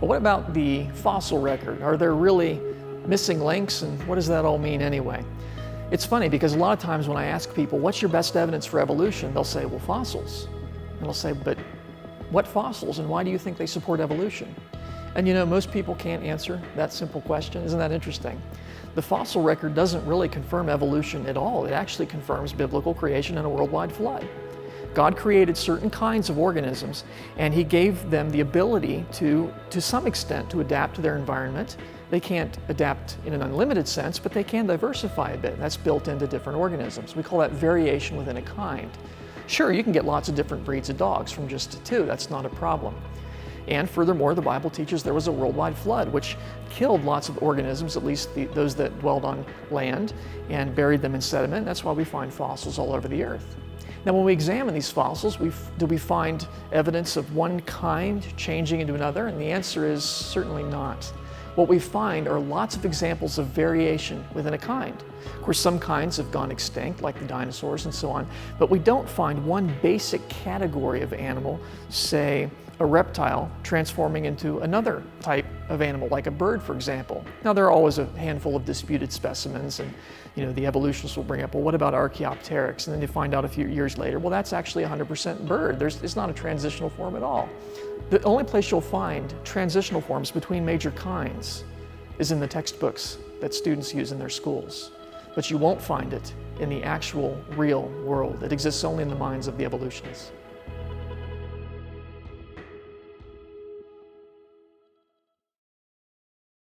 But what about the fossil record? Are there really missing links, and what does that all mean anyway? It's funny because a lot of times when I ask people, what's your best evidence for evolution? They'll say, well, fossils. And I'll say, but what fossils, and why do you think they support evolution? And you know, most people can't answer that simple question. Isn't that interesting? The fossil record doesn't really confirm evolution at all. It actually confirms biblical creation and a worldwide flood. God created certain kinds of organisms, and He gave them the ability to some extent, to adapt to their environment. They can't adapt in an unlimited sense, but they can diversify a bit. That's built into different organisms. We call that variation within a kind. Sure, you can get lots of different breeds of dogs from just two. That's not a problem. And furthermore, the Bible teaches there was a worldwide flood which killed lots of organisms, at least those that dwelled on land, and buried them in sediment. That's why we find fossils all over the earth. Now, when we examine these fossils, do we find evidence of one kind changing into another? And the answer is certainly not. What we find are lots of examples of variation within a kind. Of course, some kinds have gone extinct, like the dinosaurs and so on, but we don't find one basic category of animal, say a reptile, transforming into another type of animal, like a bird, for example. Now, there are always a handful of disputed specimens, and you know, the evolutionists will bring up, well, what about Archaeopteryx? And then you find out a few years later, well, that's actually 100% bird. It's not a transitional form at all. The only place you'll find transitional forms between major kinds is in the textbooks that students use in their schools. But you won't find it in the actual real world. It exists only in the minds of the evolutionists.